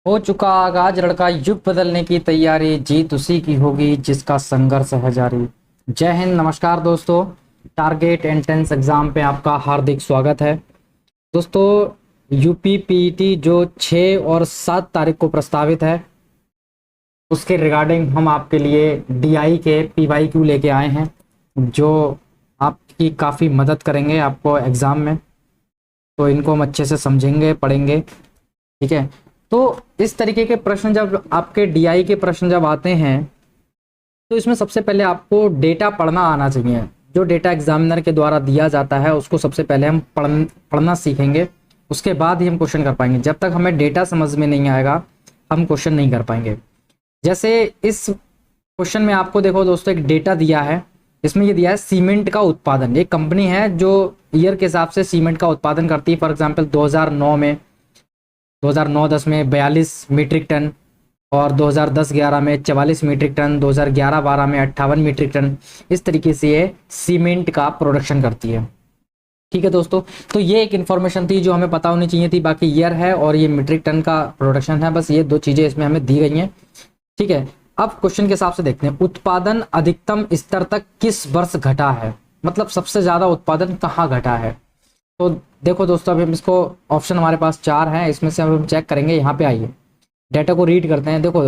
हो चुका आगाज लड़का युग बदलने की तैयारी, जीत उसी की होगी जिसका संघर्ष है जारी। जय हिंद, नमस्कार दोस्तों। टारगेट एंट्रेंस एग्जाम पे आपका हार्दिक स्वागत है दोस्तों। यूपी पीईटी जो 6 और 7 तारीख को प्रस्तावित है, उसके रिगार्डिंग हम आपके लिए डीआई के पीवाईक्यू लेके आए हैं, जो आपकी काफ़ी मदद करेंगे आपको एग्ज़ाम में। तो इनको हम अच्छे से समझेंगे, पढ़ेंगे, ठीक है। तो इस तरीके के प्रश्न जब आपके डीआई के प्रश्न जब आते हैं, तो इसमें सबसे पहले आपको डेटा पढ़ना आना चाहिए। जो डेटा एग्जामिनर के द्वारा दिया जाता है उसको सबसे पहले हम पढ़ना सीखेंगे, उसके बाद ही हम क्वेश्चन कर पाएंगे। जब तक हमें डेटा समझ में नहीं आएगा हम क्वेश्चन नहीं कर पाएंगे। जैसे इस क्वेश्चन में आपको देखो दोस्तों, एक डेटा दिया है। इसमें ये दिया है सीमेंट का उत्पादन। एक कंपनी है जो ईयर के हिसाब से सीमेंट का उत्पादन करती है। फॉर एग्जांपल 2009-10 में 42 मीट्रिक टन, और 2010-11 में 44 मीट्रिक टन, 2011-12 में 58 मीट्रिक टन। इस तरीके से ये सीमेंट का प्रोडक्शन करती है, ठीक है दोस्तों। तो ये एक इन्फॉर्मेशन थी जो हमें पता होनी चाहिए थी। बाकी ईयर है और ये मीट्रिक टन का प्रोडक्शन है, बस ये दो चीज़ें इसमें हमें दी गई हैं, ठीक है। अब क्वेश्चन के हिसाब से देखते हैं, उत्पादन अधिकतम स्तर तक किस वर्ष घटा है, मतलब सबसे ज्यादा उत्पादन कहाँ घटा है। तो देखो दोस्तों, अभी हम इसको ऑप्शन हमारे पास 4 हैं, इसमें से हम चेक करेंगे। यहाँ पे आइए, डेटा को रीड करते हैं। देखो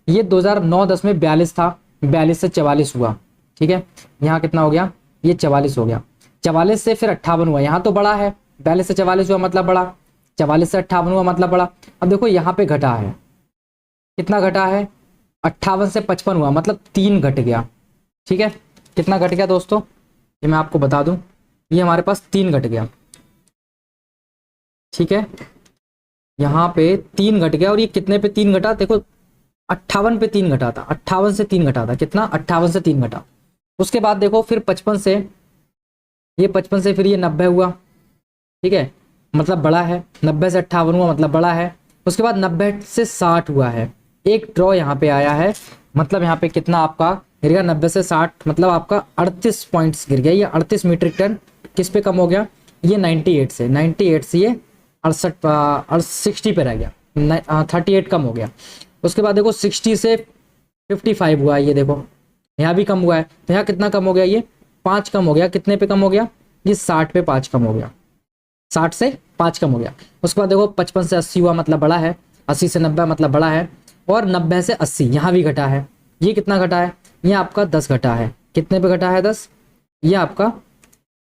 ये 2009-10 में 42 था, 42 से 44 हुआ, ठीक है। यहाँ कितना हो गया, ये 44 हो गया। 44 से फिर 58 हुआ, यहाँ तो बड़ा है, 42 से 44 हुआ मतलब बड़ा, 44 से 58 हुआ मतलब बड़ा। अब देखो यहाँ पे घटा है, कितना घटा है, 58 से 55 हुआ मतलब 3 घट गया, ठीक है। कितना घट गया दोस्तों, ये मैं आपको बता दूं, ये हमारे पास 3 घट गया, ठीक है। यहाँ पे 3 घट गया, और ये कितने पे 3 घटा, देखो 58 पे 3 घटा था, 58 से 3 घटा था, कितना 58 से 3 घटा। उसके बाद देखो फिर 55 से, ये 55 से फिर ये 90 हुआ, ठीक है, मतलब बड़ा है। 90 से 58 हुआ मतलब बड़ा है। उसके बाद 90 से 60 हुआ है, एक ड्रॉ यहाँ पे आया है, मतलब यहाँ पे कितना आपका गिर गया, 90 से 60 मतलब आपका 38 पॉइंट्स गिर गया। ये 38 मीट्रिक टन किस पे कम हो गया, ये 98 से ये 60 पे रह गया, 38 कम हो गया। उसके बाद देखो 60 से 55 हुआ है, ये देखो यहाँ भी कम हुआ है। तो यहाँ कितना कम हो गया, ये 5 कम हो गया। कितने पे कम हो गया, ये 60 पे 5 कम हो गया, 60 से 5 कम हो गया। उसके बाद देखो 55 से 80 हुआ मतलब बड़ा है, 80 से 90 मतलब बड़ा है, और 90 से 80 यहाँ भी घटा है। ये कितना घटा है, ये आपका 10 घटा है। कितने पे घटा है, 10। ये आपका,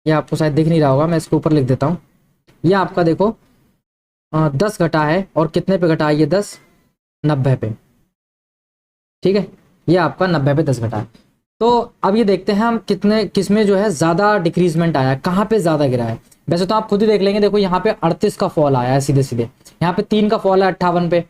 ये आपको शायद दिख नहीं रहा होगा, मैं इसके ऊपर लिख देता हूँ। ये आपका देखो 10 घटा है, और कितने पे घटा है ये 10, 90 पे, ठीक है। ये आपका 90 पे 10 घटा है। तो अब ये देखते हैं हम कितने, किसमें जो है ज़्यादा डिक्रीजमेंट आया है, कहाँ पे ज़्यादा गिरा है। वैसे तो आप खुद ही देख लेंगे, देखो यहाँ पे 38 का फॉल आया है सीधे सीधे, यहाँ पे 3 का फॉल है 58 पे,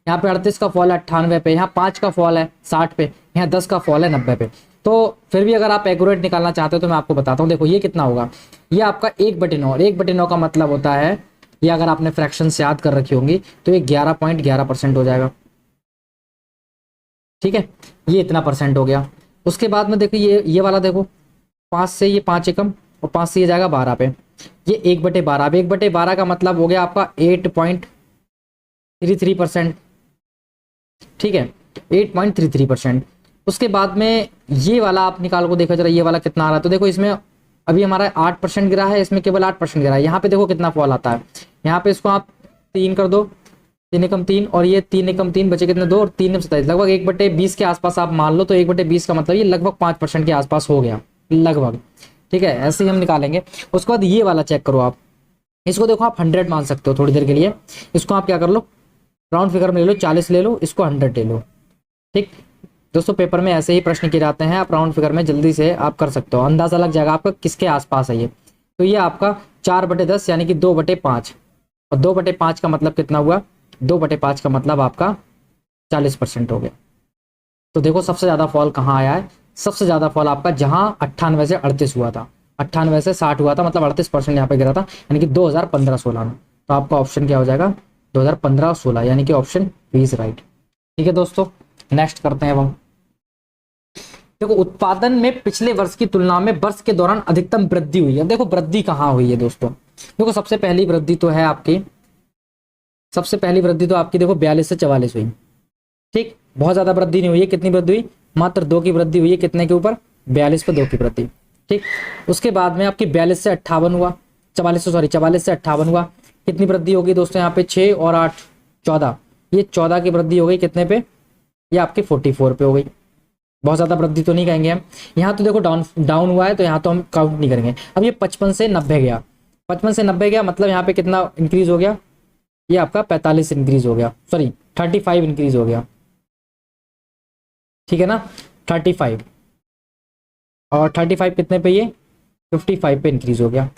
यहाँ पे 38 का फॉल है 98 पे, यहाँ 5 का फॉल है 60 पे, यहाँ 10 का फॉल है 90 पे। तो फिर भी अगर आप एक्यूरेट निकालना चाहते हो तो मैं आपको बताता हूँ। देखो ये कितना होगा, ये आपका 1/9, 1/9 का मतलब होता है, ये अगर आपने फ्रैक्शन से याद कर रखी होंगी तो ये 11.11% हो जाएगा, ठीक है। ये इतना परसेंट हो गया। उसके बाद में देखो ये वाला देखो, 5 से ये 5 एकम, और 5 से ये जाएगा 12 पे, ये 1/12। अब 1/12 का मतलब हो गया आपका 8.33%, ठीक है, 8.33%। उसके बाद में ये वाला आप निकाल को देखो जरा, ये वाला कितना आ रहा है। तो देखो इसमें अभी हमारा 8% गिरा है, इसमें केवल 8% गिरा है। यहाँ पे देखो कितना फॉल आता है, यहाँ पे इसको आप 3 कर दो, 3 एकम 3, और ये 3 एकम 3 बचे कितने, 2 और 3 27, लगभग 1/20 के आसपास आप मान लो। तो 1/20 का मतलब ये लगभग 5% के आसपास हो गया लगभग, ठीक है। ऐसे ही हम निकालेंगे। उसके बाद ये वाला चेक करो आप, इसको देखो आप 100 मान सकते हो थोड़ी देर के लिए। इसको आप क्या कर लो, राउंड फिगर में ले लो, 40 ले लो, इसको 100 ले लो, ठीक दोस्तों। पेपर में ऐसे ही प्रश्न किए जाते हैं, आप राउंड फिगर में जल्दी से आप कर सकते हो, अंदाजा लग जाएगा आपका किसके आसपास है ये। तो ये आपका 4/10 यानी कि 2/5, और 2/5 का मतलब कितना हुआ, 2/5 का मतलब आपका 40% हो गया। तो देखो सबसे ज्यादा फॉल कहाँ आया है, सबसे ज्यादा फॉल आपका जहां 98 से 38 हुआ था, 98 से 60 हुआ था, मतलब 38% यहाँ पे गिरा था, यानी कि 2015-16 में। तो आपका ऑप्शन क्या हो जाएगा, 2015-16, यानी कि ऑप्शन बी इज राइट, ठीक है दोस्तों। नेक्स्ट करते हैं अब हम। देखो उत्पादन में पिछले वर्ष की तुलना में वर्ष के दौरान अधिकतम वृद्धि हुई है। देखो वृद्धि कहाँ हुई है दोस्तों, देखो सबसे पहली वृद्धि तो है आपकी सबसे पहली वृद्धि तो आपकी देखो 42 से 44 हुई, ठीक, बहुत ज्यादा वृद्धि नहीं हुई है। कितनी वृद्धि हुई, मात्र 2 की वृद्धि हुई है, कितने के ऊपर, 42 पे 2 की वृद्धि, ठीक। उसके बाद में आपकी 42 से 58 हुआ, 44 से, सॉरी 44 से 58 हुआ, कितनी वृद्धि होगी दोस्तों यहाँ पे, 6 और 8 14, ये 14 की वृद्धि हो गई कितने पे, ये आपकी 44 पे हो गई। बहुत ज्यादा वृद्धि तो नहीं कहेंगे हम, यहाँ तो देखो डाउन डाउन हुआ है तो यहाँ तो हम काउंट नहीं करेंगे। अब ये 55 से 90 गया, 55 से 90 गया, मतलब यहाँ पे कितना इंक्रीज हो गया, ये आपका 45 इंक्रीज हो गया, सॉरी 35 इंक्रीज हो गया, ठीक है ना, 35, और 35 कितने पे, ये 55 पे इंक्रीज हो गया।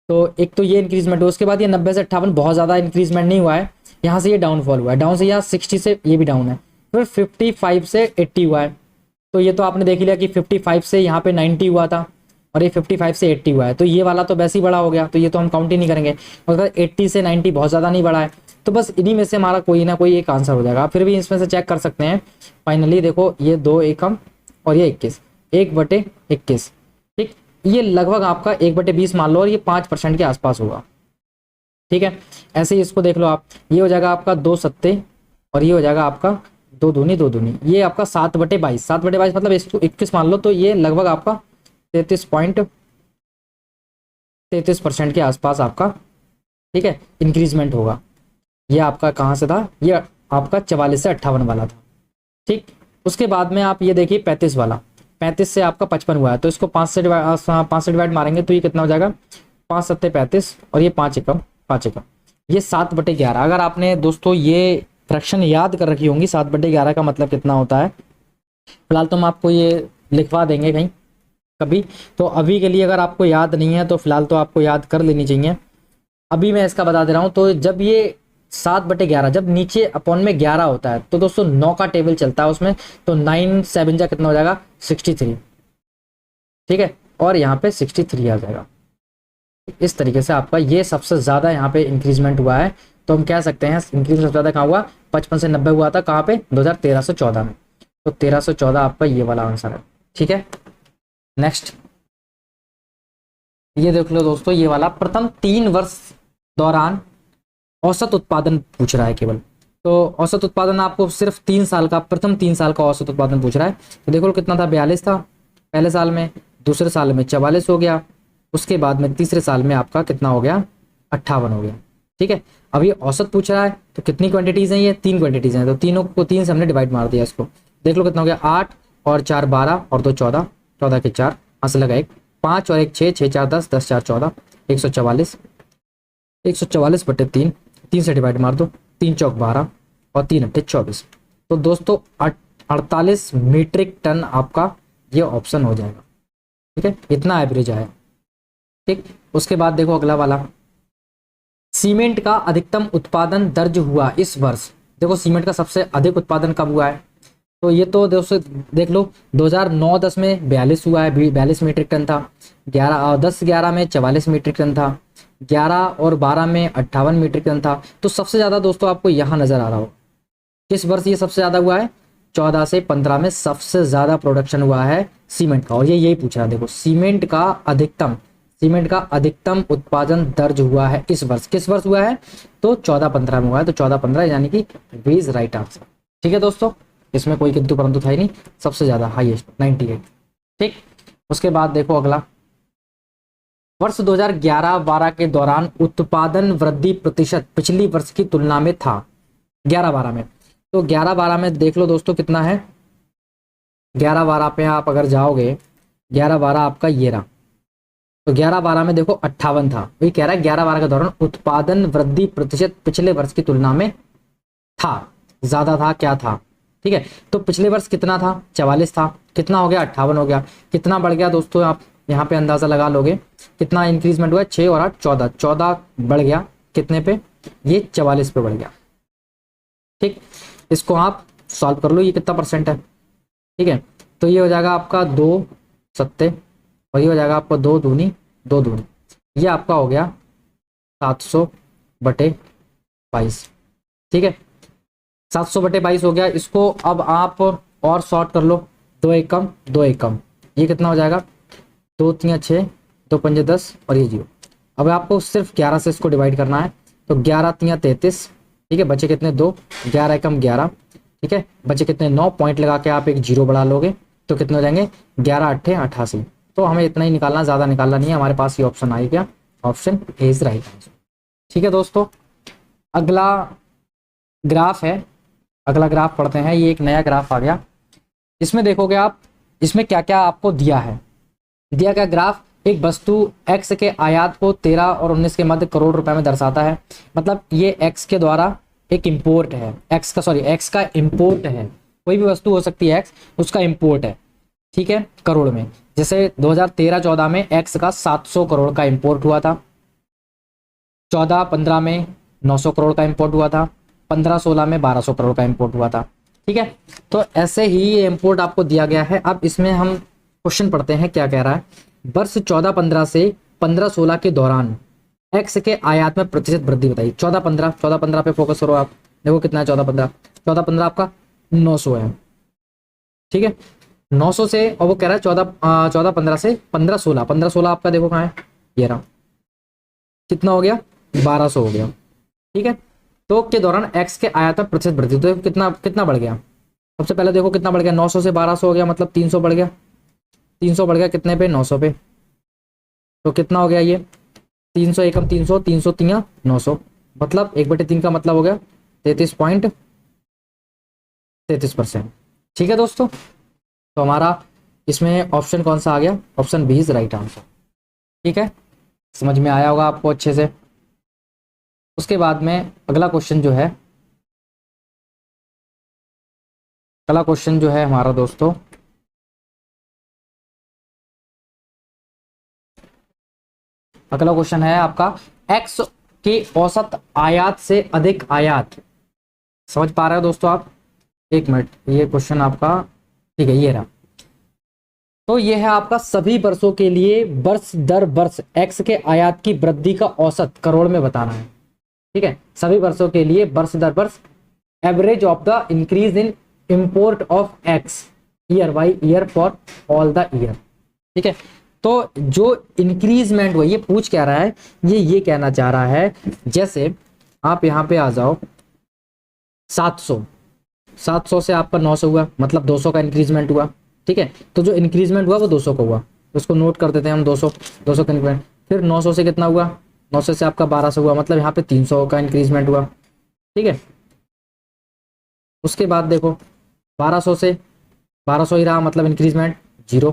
तो एक तो ये इंक्रीजमेंट हुआ, उसके बाद ये 90 से 58 बहुत ज़्यादा इंक्रीजमेंट नहीं हुआ है, यहाँ से ये डाउनफॉल हुआ है, डाउन से यहाँ 60 से ये भी डाउन है, फिर 55 से 80 हुआ है। तो ये तो आपने देख लिया कि 55 से यहाँ पे 90 हुआ था, और ये 55 से 80 हुआ है, तो ये वाला तो वैसे ही बड़ा हो गया, तो ये तो हम काउंट ही नहीं करेंगे। अगर 80 से 90 बहुत ज़्यादा नहीं बढ़ा है, तो बस इन्हीं में से हमारा कोई ना कोई एक आंसर हो जाएगा। आप फिर भी इसमें से चेक कर सकते हैं। फाइनली देखो ये 2 एकम और ये 21, 1/21, ठीक, ये लगभग आपका 1/20 मान लो, और ये 5% के आसपास होगा, ठीक है। ऐसे ही इसको देख लो आप, ये हो जाएगा आपका 2 सत्ते, और ये हो जाएगा आपका 2 दूनी 2 दूनी, ये आपका 7/22, 7/22 मतलब 21 मान लो, तो ये लगभग आपका 33% के आसपास आपका, ठीक है, इंक्रीजमेंट होगा। ये आपका कहाँ से था, ये आपका 44 से 58 वाला था, ठीक। उसके बाद में आप ये देखिए 35 वाला, 35 से आपका 55 हुआ है, तो इसको 5 से डिवाइड मारेंगे तो ये कितना हो जाएगा, 5 सत्ते 35, और ये 5 एकम 5 एकम, ये 7/11। अगर आपने दोस्तों ये फ्रैक्शन याद कर रखी होंगी, 7/11 का मतलब कितना होता है, फिलहाल तो हम आपको ये लिखवा देंगे कहीं कभी, तो अभी के लिए अगर आपको याद नहीं है तो फिलहाल तो आपको याद कर लेनी चाहिए। अभी मैं इसका बता दे रहा हूँ, तो जब ये 7/11 जब नीचे अपॉन में 11 होता है, तो दोस्तों 9 का टेबल चलता है उसमें, तो 9 7 जा कितना हो जाएगा, 63, ठीक है, और यहाँ पे 63 आ जाएगा। इस तरीके से आपका ये सबसे ज़्यादा यहाँ पे इंक्रीजमेंट हुआ है, तो हम कह सकते हैं इंक्रीज सबसे ज़्यादा कहाँ हुआ, 55 से 90 हुआ था, कहाँ पे, 2013 से 14 में, तो 13 से 14 आपका ये वाला आंसर है, ठीक है। नेक्स्ट ये देख लो दोस्तों, ये वाला प्रथम 3 वर्ष दौरान औसत उत्पादन पूछ रहा है केवल, तो औसत उत्पादन आपको सिर्फ 3 साल का, प्रथम 3 साल का औसत उत्पादन पूछ रहा है। तो देखो कितना था, 42 था पहले साल में, दूसरे साल में 44 हो गया, उसके बाद में तीसरे साल में आपका कितना हो गया, 58 हो गया, ठीक है। अब ये औसत पूछ रहा है, तो कितनी क्वांटिटीज हैं, ये 3 क्वांटिटीज हैं, तो तीनों को 3 से हमने डिवाइड मार दिया इसको। देख लो कितना हो गया, 8 और 4 12 और 2 14, 14 के 4 हाथ लगा 1, 5 और 1 6, 6 4 10, 10 4 14, 144, 144/3, 3 से डिवाइड मार दो, 3 चौक 12 और 3 अट्ठे 24। तो दोस्तों 48 मीट्रिक टन आपका ये ऑप्शन हो जाएगा, ठीक है, इतना एवरेज आया, ठीक। उसके बाद देखो अगला वाला, सीमेंट का अधिकतम उत्पादन दर्ज हुआ इस वर्ष। देखो सीमेंट का सबसे अधिक उत्पादन कब हुआ है, तो ये तो दोस्तों देख लो 2009-10 में 42 हुआ है, 42 मीट्रिक टन था, 10-11 में 44 मीट्रिक टन था, 11 और 12 में 58 मीट्रिक टन था। तो सबसे ज़्यादा दोस्तों आपको यहाँ नज़र आ रहा हो, किस वर्ष ये सबसे ज़्यादा हुआ है, 14 से 15 में सबसे ज़्यादा प्रोडक्शन हुआ है सीमेंट का, और ये यही पूछ रहा है। देखो सीमेंट का अधिकतम उत्पादन दर्ज हुआ है इस वर्ष, किस वर्ष हुआ है, तो 14-15 में हुआ है, तो 14-15 यानी कि इज राइट आंसर, ठीक है दोस्तों, इसमें कोई किंतु परंतु था ही नहीं, सबसे ज़्यादा हाईएस्ट 98, ठीक। उसके बाद देखो अगला, वर्ष 2011-12 के दौरान उत्पादन वृद्धि प्रतिशत पिछली वर्ष की तुलना में था 11-12 में, तो 11-12 में देख लो दोस्तों कितना है, 11-12 पे आप अगर जाओगे, 11-12 आपका ये रहा, तो 11-12 में देखो 58 था, वही कह रहा है 11-12 के दौरान उत्पादन वृद्धि प्रतिशत पिछले वर्ष की तुलना में था, ज्यादा था, क्या था, ठीक है। तो पिछले वर्ष कितना था, 44 था, कितना हो गया, 58 हो गया, कितना बढ़ गया दोस्तों, आप यहाँ पे अंदाजा लगा लोगे कितना इंक्रीजमेंट हुआ है, 6 और 8 14, 14 बढ़ गया कितने पे, ये 44 पे बढ़ गया, ठीक। इसको आप सॉल्व कर लो, ये कितना परसेंट है, ठीक है। तो ये हो जाएगा आपका 2 सत्ते, और ये हो जाएगा आपका 2 दूनी 2 दूनी, ये आपका हो गया 700/22, ठीक है, 700/22 हो गया। इसको अब आप और शॉर्ट कर लो, 2 एकम 2 एकम, ये कितना हो जाएगा, 2 3 6, 2 5 10 और ये 0। अब आपको सिर्फ 11 से इसको डिवाइड करना है, तो 11 3 33, ठीक है, बचे कितने 2, 11 एकम 11, ठीक है, बचे कितने 9, पॉइंट लगा के आप एक जीरो बढ़ा लोगे तो कितने हो जाएंगे 11 अट्ठे 88। तो हमें इतना ही निकालना, ज़्यादा निकालना नहीं है, हमारे पास ये ऑप्शन आ गया, option A is right answer. ठीक है दोस्तों, अगला ग्राफ है, अगला ग्राफ पढ़ते हैं। ये एक नया ग्राफ आ गया, इसमें देखोगे आप, इसमें क्या क्या आपको दिया है। दिया गया ग्राफ एक वस्तु x के आयात को 13 और 19 के मध्य करोड़ रुपए में दर्शाता है। मतलब ये x के द्वारा एक इंपोर्ट है, x का इंपोर्ट है, कोई भी वस्तु हो सकती है x, उसका इंपोर्ट है, ठीक है, करोड़ में। जैसे 2013-14 में x का 700 करोड़ का इंपोर्ट हुआ था, 14-15 में 900 करोड़ का इंपोर्ट हुआ था, 15-16 में 1200 करोड़ का इंपोर्ट हुआ था। ठीक है, तो ऐसे ही ये इंपोर्ट आपको दिया गया है। अब इसमें हम क्वेश्चन पढ़ते हैं, क्या कह रहा है। वर्ष 14-15 से 15-16 के दौरान एक्स के आयात में प्रतिशत वृद्धि बताइए। 14-15 पे फोकस करो आप, देखो कितना है 14-15 आपका 900 है, ठीक है, 900 से, और वो कह रहा है 14-15 से 15-16, 15-16 आपका देखो कहाँ है, ये रहा, कितना हो गया 1200 हो गया। ठीक है, तो के दौरान एक्स के आयात में प्रतिशत वृद्धि, तो कितना कितना बढ़ गया। सबसे पहले देखो कितना बढ़ गया, 900 से 1200 हो गया, मतलब 300 बढ़ गया, 300 बढ़ गया कितने पे 900 पे, तो कितना हो गया ये 300 एकम 300, 300 तिया 900, मतलब 1/3 का मतलब हो गया 33.33%। ठीक है दोस्तों, तो हमारा इसमें ऑप्शन कौन सा आ गया, option B is right answer. ठीक है, समझ में आया होगा आपको अच्छे से। उसके बाद में अगला क्वेश्चन जो है, अगला क्वेश्चन जो है हमारा दोस्तों, अगला क्वेश्चन है आपका एक्स के औसत आयात से अधिक आयात। समझ पा रहे हो दोस्तों आप, एक मिनट, ये क्वेश्चन आपका, ठीक है, ये रहा। तो ये है आपका सभी वर्षों के लिए वर्ष दर वर्ष एक्स के आयात की वृद्धि का औसत करोड़ में बताना है। ठीक है, सभी वर्षों के लिए वर्ष दर वर्ष average of the increase in import of x year by year for all the year. ठीक है, तो जो इंक्रीजमेंट हुआ, ये पूछ क्या रहा है, ये कहना चाह रहा है, जैसे आप यहां पे आ जाओ 700 से आपका 900 हुआ, मतलब 200 का इंक्रीजमेंट हुआ। ठीक है, तो जो इंक्रीजमेंट हुआ वो 200 का हुआ, तो उसको नोट कर देते हैं हम, 200 का इंक्रीजमेंट। फिर 900 से कितना हुआ, 900 से आपका 1200 हुआ, मतलब यहाँ पे 300 का इंक्रीजमेंट हुआ। ठीक है, उसके बाद देखो 1200 से 1200 ही रहा, मतलब इंक्रीजमेंट 0।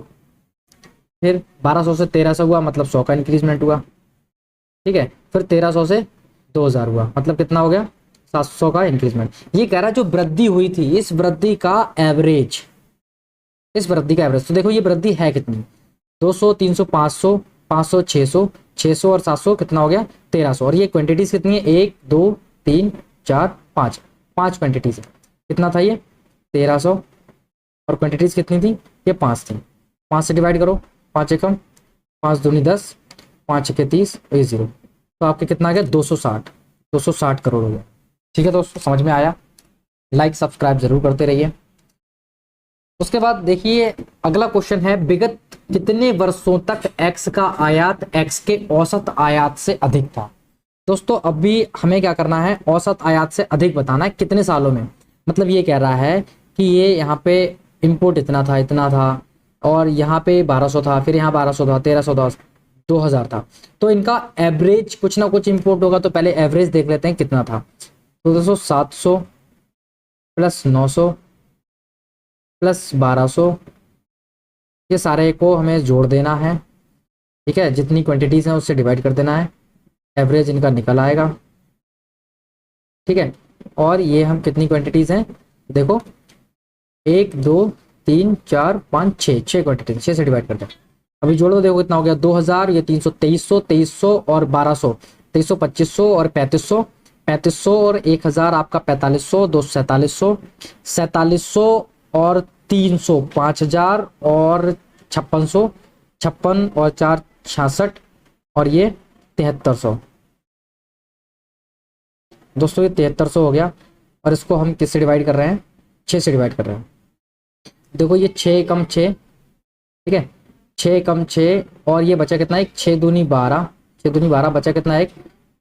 फिर 1200 से 1300 हुआ, मतलब 100 का इंक्रीजमेंट हुआ। ठीक है, फिर 1300 से 2000 हुआ, मतलब कितना हो गया 700 का इंक्रीजमेंट। ये कह रहा है जो वृद्धि हुई थी, इस वृद्धि का एवरेज, इस वृद्धि का एवरेज। तो देखो ये वृद्धि है कितनी, 200, 300, 500, 500, 600, 600 और 700 कितना हो गया 1300। और ये क्वांटिटीज कितनी है, 1 2 3 4 5, 5 क्वांटिटीज है। कितना था ये 1300, और क्वांटिटीज कितनी थी, ये 5 थी। 5 से डिवाइड करो, 5 एकम 5 दूनी 10, 5 छके 30, ये 0, तो आपके कितना आ गया 260 करोड़ हो गया। ठीक है दोस्तों, समझ में आया, लाइक सब्सक्राइब जरूर करते रहिए। उसके बाद देखिए अगला क्वेश्चन है, विगत कितने वर्षों तक एक्स का आयात एक्स के औसत आयात से अधिक था। दोस्तों अभी हमें क्या करना है, औसत आयात से अधिक बताना है, कितने सालों में। मतलब ये कह रहा है कि ये यहाँ पे इंपोर्ट इतना था, और यहाँ पे 1200 था, फिर यहाँ 1200 था, 1300 था, 2000 था। तो इनका एवरेज कुछ ना कुछ इंपोर्ट होगा, तो पहले एवरेज देख लेते हैं कितना था। तो दोस्तों 700 प्लस 900 प्लस 1200, ये सारे को हमें जोड़ देना है। ठीक है, जितनी क्वांटिटीज हैं उससे डिवाइड कर देना है, एवरेज इनका निकल आएगा। ठीक है, और ये हम कितनी क्वांटिटीज हैं देखो, 1 2 3 4 5 6 क्वांटिटी, 6 से डिवाइड करते हैं। अभी जोड़ो, देखो कितना हो गया 2000, ये 300, 2300 और 1200, 2300, 2500 और 3500, 3500 और 1000 आपका 4500, 2 4700 और 300 5000 और 5600, 56 और 4 66, और ये 7300। दोस्तों ये 7300 हो गया, और इसको हम किससे डिवाइड कर रहे हैं, 6 से डिवाइड कर रहे हैं। देखो ये 6 एकम 6, ठीक है, 6 एकम 6, और ये बचा कितना, एक 6 दूनी 12, 6 दूनी 12, बचा कितना एक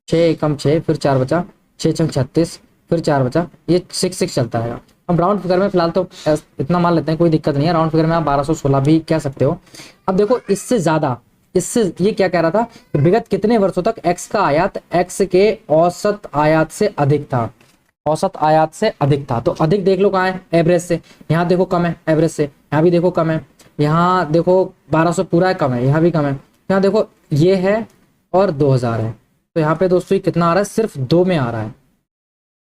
6 एकम 6, फिर 4 बचा, 6 छंग 36, फिर 4 बचा, ये 6 चलता रहेगा। अब राउंड फिगर में फिलहाल तो इतना मान लेते हैं, कोई दिक्कत नहीं है। राउंड फिगर में आप 1216 भी कह सकते हो। अब देखो इससे ज्यादा, इससे ये क्या कह रहा था कि विगत कितने वर्षों तक एक्स का आयात एक्स के औसत आयात से अधिक था, औसत आयात से अधिक था। तो अधिक देख लो कहाँ है, एवरेज से। यहाँ देखो कम है एवरेज से, यहाँ भी देखो कम है, यहाँ देखो 1200 पूरा है कम है, यहाँ भी कम है, यहाँ देखो ये है और 2000 है। तो यहाँ पे दोस्तों ये कितना आ रहा है, सिर्फ 2 में आ रहा है,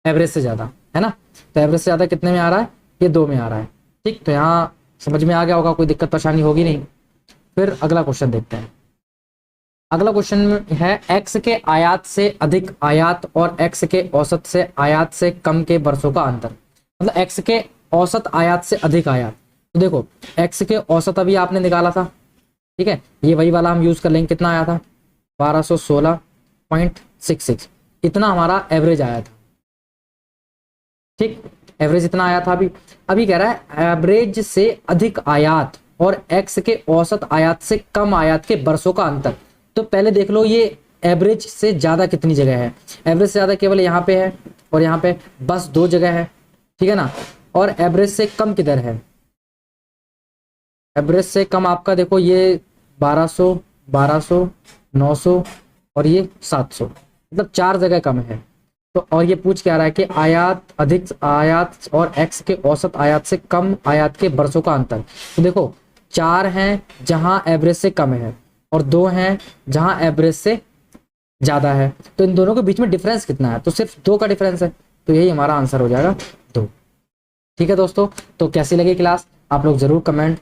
एवरेज से ज्यादा, है ना। तो एवरेज से ज्यादा कितने में आ रहा है, ये 2 में आ रहा है। ठीक, तो यहाँ समझ में आ गया होगा, कोई दिक्कत परेशानी होगी नहीं। फिर अगला क्वेश्चन देखते हैं। अगला क्वेश्चन है एक्स के आयात से अधिक आयात और एक्स के औसत से आयात से कम के वर्षों का अंतर। मतलब एक्स के औसत आयात से अधिक आयात। तो देखो एक्स के औसत अभी आपने निकाला था, ठीक है, ये वही वाला हम यूज कर लेंगे। कितना आया था, 1216.66, इतना हमारा एवरेज आया था। ठीक, एवरेज इतना आया था। अभी कह रहा है एवरेज से अधिक आयात और एक्स के औसत आयात से कम आयात के वर्षों का अंतर। तो पहले देख लो ये एवरेज से ज्यादा कितनी जगह है। एवरेज से ज्यादा केवल यहाँ पे है और यहाँ पे बस 2 जगह है, ठीक है ना। और एवरेज से कम किधर है, एवरेज से कम आपका देखो ये 1200, 900 और ये 700, मतलब 4 जगह कम है। तो और ये पूछ क्या रहा है कि आयात अधिक आयात और एक्स के औसत आयात से कम आयात के वर्षों का अंतर। तो देखो 4 हैं जहां एवरेज से कम है और 2 हैं जहां एवरेज से ज्यादा है। तो इन दोनों के बीच में डिफरेंस कितना है, तो सिर्फ 2 का डिफरेंस है। तो यही हमारा आंसर हो जाएगा 2। ठीक है दोस्तों, तो कैसी लगी क्लास आप लोग जरूर कमेंट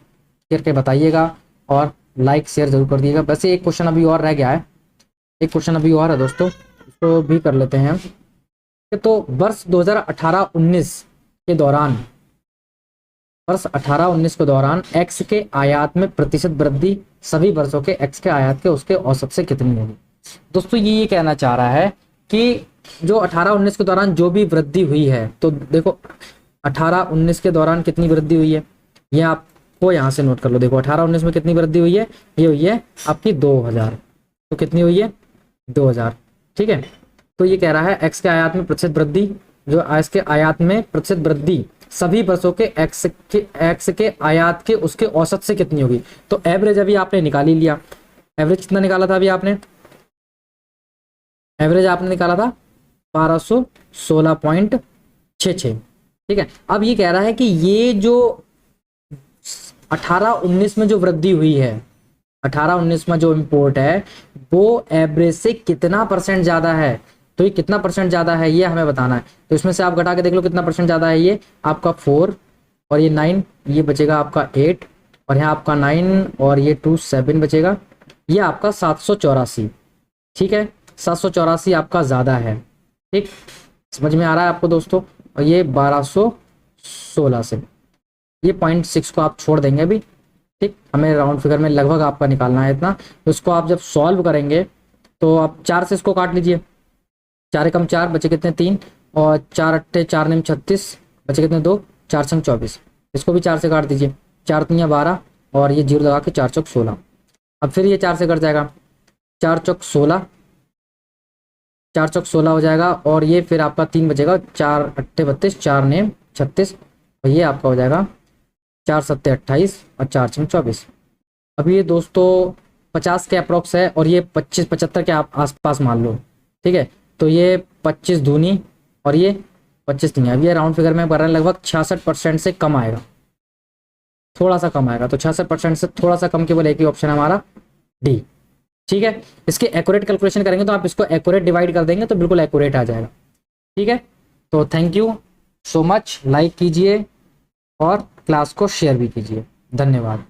करके बताइएगा और लाइक शेयर जरूर कर दिएगा। वैसे एक क्वेश्चन अभी और रह गया है, एक क्वेश्चन अभी और है दोस्तों, इसको भी कर लेते हैं। तो वर्ष 2018-19 के दौरान, वर्ष 18-19 के दौरान एक्स के आयात में प्रतिशत वृद्धि सभी वर्षों के एक्स के आयात के उसके औसत से कितनी होगी। दोस्तों ये कहना चाह रहा है कि जो 18-19 के दौरान जो भी वृद्धि हुई है, तो देखो 18-19 के दौरान कितनी वृद्धि हुई है, ये आपको यहाँ से नोट कर लो। देखो 18-19 में कितनी वृद्धि हुई है, ये हुई है आपकी 2000। तो कितनी हुई है, 2000। ठीक है, तो ये कह रहा है एक्स के आयात में प्रतिशत वृद्धि, जो एक्स के आयात में प्रतिशत वृद्धि सभी वर्षों के एक्स के आयात के उसके औसत से कितनी होगी। तो एवरेज अभी आपने निकाल ही लिया। एवरेज कितना निकाला था अभी आपने, एवरेज आपने निकाला था 1216.66। ठीक है, अब ये कह रहा है कि ये जो 18-19 में जो वृद्धि हुई है, 18-19 में जो इंपोर्ट है वो एवरेज से कितना परसेंट ज्यादा है। तो ये कितना परसेंट ज्यादा है ये हमें बताना है। तो इसमें से आप घटा के देख लो कितना परसेंट ज्यादा है। ये आपका 4 और ये 9, ये बचेगा आपका 8 और यहाँ आपका 9 और ये 2 7 बचेगा, ये आपका 784। ठीक है, 784 आपका ज्यादा है। ठीक, समझ में आ रहा है आपको दोस्तों। और ये 1216 से, ये 0.6 को आप छोड़ देंगे अभी। ठीक, हमें राउंड फिगर में लगभग आपका निकालना है इतना। तो इसको आप जब सॉल्व करेंगे तो आप 4 से इसको काट लीजिए, 4 एकम 4 बचे कितने 3 और 4 अट्ठे 4 निम 36 बचे कितने 2, 4 संग 24। इसको भी 4 से काट दीजिए, 4 3 12 और ये 0 लगा के 4 चौक 16। अब फिर ये 4 से कट जाएगा, 4 चौक 16, 4 चौक 16 हो जाएगा और ये फिर आपका 3 बचेगा, 4 अट्ठे 32, 4 नेम 36 और ये आपका हो जाएगा 4 सत्ते 28 और 4 छंग 24। अब ये दोस्तों 50 के अप्रोक्स है और ये 25-75 के आप आसपास मान लो। ठीक है, तो ये 25 दूनी और ये 25 नहीं है। अब ये राउंड फिगर में बढ़ रहा है, लगभग 66% से कम आएगा, थोड़ा सा कम आएगा। तो 66% से थोड़ा सा कम, केवल एक ही ऑप्शन है हमारा डी। ठीक है, इसके एक्यूरेट कैलकुलेशन करेंगे तो आप इसको एक्यूरेट डिवाइड कर देंगे तो बिल्कुल एक्यूरेट आ जाएगा। ठीक है, तो thank you so much, like कीजिए और क्लास को शेयर भी कीजिए। धन्यवाद।